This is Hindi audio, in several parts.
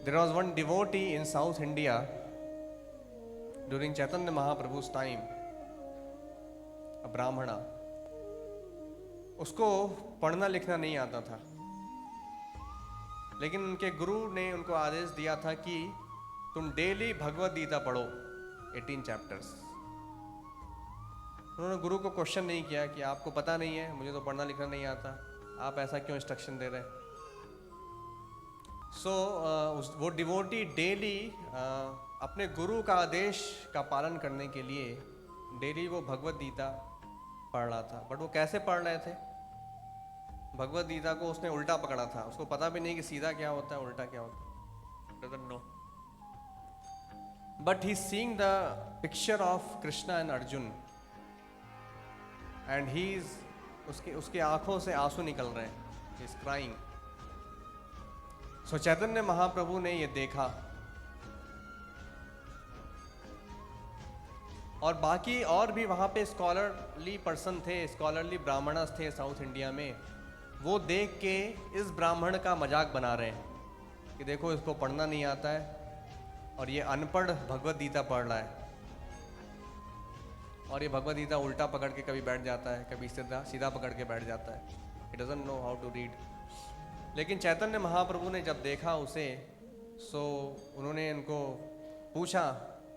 There was one devotee in South India during Chaitanya Mahaprabhu's time, a Brahmana. उसको पढ़ना लिखना नहीं आता था, लेकिन उनके गुरु ने उनको आदेश दिया था कि तुम डेली भगवद गीता पढ़ो 18 चैप्टर्स। उन्होंने गुरु को क्वेश्चन नहीं किया कि आपको पता नहीं है, मुझे तो पढ़ना लिखना नहीं आता, आप ऐसा क्यों इंस्ट्रक्शन दे रहे हैं। वो डिवोटी डेली अपने गुरु का आदेश का पालन करने के लिए डेली वो भगवद गीता पढ़ रहा था। बट वो कैसे पढ़ रहे थे, भगवद गीता को उसने उल्टा पकड़ा था। उसको पता भी नहीं कि सीधा क्या होता है, उल्टा क्या होता है, doesn't know. But he seeing the picture of Krishna and Arjun and he is उसके आंखों से आंसू निकल रहे हैं, ही इज क्राइंग। सो चैतन्य महाप्रभु ने ये देखा और बाकी और भी वहाँ पे स्कॉलरली पर्सन थे, स्कॉलरली ब्राह्मणस थे साउथ इंडिया में। वो देख के इस ब्राह्मण का मजाक बना रहे हैं कि देखो इसको पढ़ना नहीं आता है और ये अनपढ़ भगवद गीता पढ़ रहा है, और ये भगवद गीता उल्टा पकड़ के कभी बैठ जाता है, कभी सीधा पकड़ के बैठ जाता है। It doesn't know how to read. लेकिन चैतन्य महाप्रभु ने जब देखा उसे, उन्होंने इनको पूछा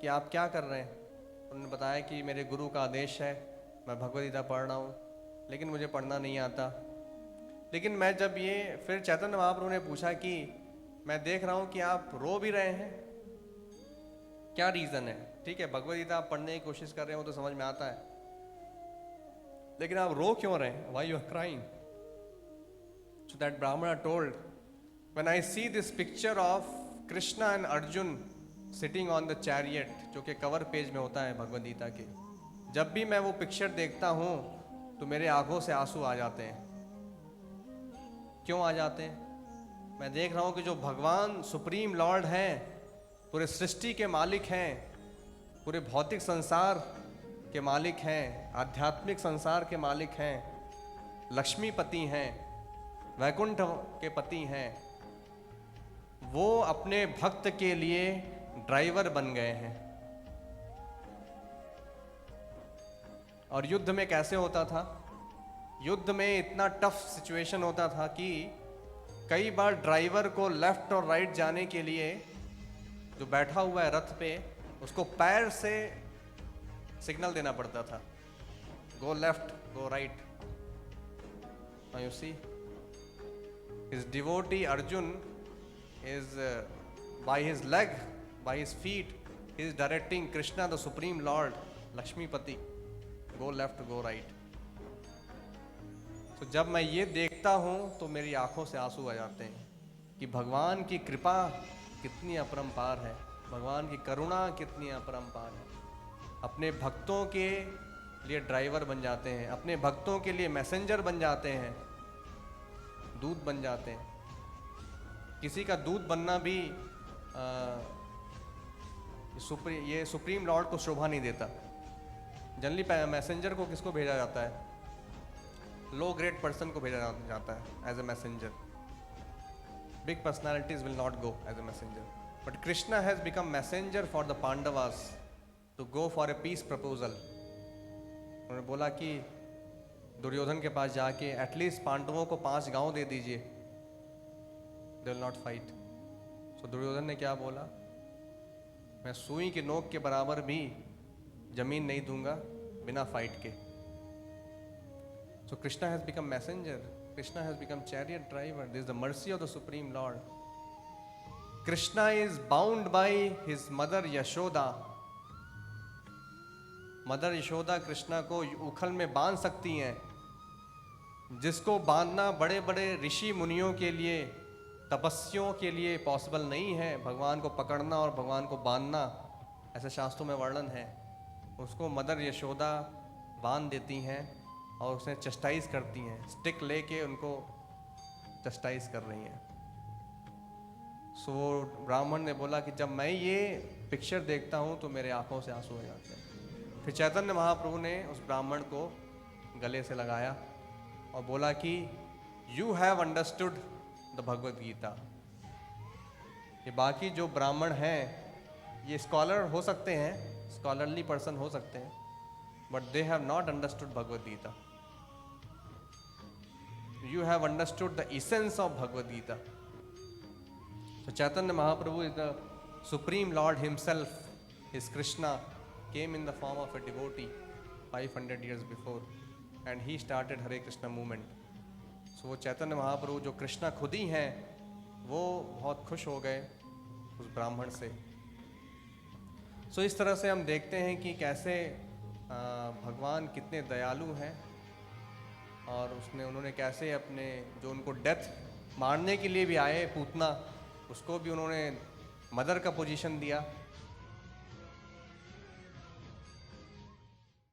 कि आप क्या कर रहे हैं। उन्होंने बताया कि मेरे गुरु का आदेश है, मैं भगवद गीता पढ़ रहा हूँ, लेकिन मुझे पढ़ना नहीं आता। लेकिन मैं जब ये फिर चैतन्य महाप्रभु ने पूछा कि मैं देख रहा हूँ कि आप रो भी रहे हैं, क्या रीज़न है। ठीक है, भगवद गीता आप पढ़ने की कोशिश कर रहे हो तो समझ में आता है, लेकिन आप रो क्यों रहे हैं, why you are crying. So that Brahmana told, when I see this picture of Krishna and Arjun sitting on the chariot, जो कि कवर पेज में होता है भगवद गीता के, जब भी मैं वो पिक्चर देखता हूँ तो मेरे आंखों से आंसू आ जाते हैं। क्यों आ जाते हैं? मैं देख रहा हूँ कि जो भगवान सुप्रीम लॉर्ड हैं, पूरे सृष्टि के मालिक हैं, पूरे भौतिक संसार के मालिक हैं, आध्यात्मिक संसार के मालिक हैं, लक्ष्मीपति हैं, वैकुंठ के पति हैं, वो अपने भक्त के लिए ड्राइवर बन गए हैं। और युद्ध में कैसे होता था, युद्ध में इतना टफ सिचुएशन होता था कि कई बार ड्राइवर को लेफ्ट और राइट जाने के लिए जो बैठा हुआ है रथ पे, उसको पैर से सिग्नल देना पड़ता था, go left, go right. You see, his devotee Arjun is by his leg, by his feet, he is directing Krishna, the Supreme Lord, Lakshmipati, go left, go right. तो जब मैं ये देखता हूँ तो मेरी आंखों से आंसू आ जाते हैं कि भगवान की कृपा कितनी अपरंपार है, भगवान की करुणा कितनी अपरंपार है। अपने भक्तों के लिए ड्राइवर बन जाते हैं, अपने भक्तों के लिए मैसेंजर बन जाते हैं, दूत बन जाते हैं। किसी का दूत बनना भी ये सुप्रीम लॉर्ड को शोभा नहीं देता। जनरली मैसेंजर को किसको भेजा जाता है, लो ग्रेड पर्सन को भेजा जाता है as a messenger. Big personalities will not go as a messenger, but Krishna has become messenger for the Pandavas to go for a peace proposal. उन्होंने बोला कि दुर्योधन के पास जाके एटलीस्ट पांडवों को 5 गांव दे दीजिए, दे विल नॉट फाइट। सो दुर्योधन ने क्या बोला, मैं सुई की नोक के बराबर भी जमीन नहीं दूंगा बिना फाइट के। So Krishna has become messenger, Krishna has become chariot driver. This is the mercy of the supreme lord. Krishna is bound by his mother Yashoda. Mother Yashoda Krishna को उखल में बांध सकती हैं, जिसको बांधना बड़े बड़े ऋषि मुनियों के लिए, तपस्वियों के लिए पॉसिबल नहीं है। भगवान को पकड़ना और भगवान को बांधना, ऐसे शास्त्रों में वर्णन है। उसको मदर यशोदा बांध देती हैं और उसे चस्टाइज करती हैं, स्टिक लेके उनको चस्टाइज कर रही हैं। सो ब्राह्मण ने बोला कि जब मैं ये पिक्चर देखता हूँ तो मेरे आंखों से आंसू आ जाते हैं। फिर चैतन्य महाप्रभु ने उस ब्राह्मण को गले से लगाया और बोला कि you have understood the Bhagavad Gita, ये बाकी जो ब्राह्मण हैं ये स्कॉलर हो सकते हैं, स्कॉलरली पर्सन हो सकते हैं, but they have not understood Bhagavad Gita. You have understood the essence of Bhagavad Gita. So Chaitanya Mahaprabhu is the Supreme Lord himself. His Krishna came in the form of a devotee 500 years before and he started Hare Krishna movement. So वो चैतन्य महाप्रभु जो कृष्णा खुद ही हैं वो बहुत खुश हो गए उस ब्राह्मण से. सो इस तरह से हम देखते हैं कि कैसे भगवान कितने दयालु हैं और उन्होंने कैसे अपने जो उनको डेथ मारने के लिए भी आए पूतना, उसको भी उन्होंने मदर का पोजीशन दिया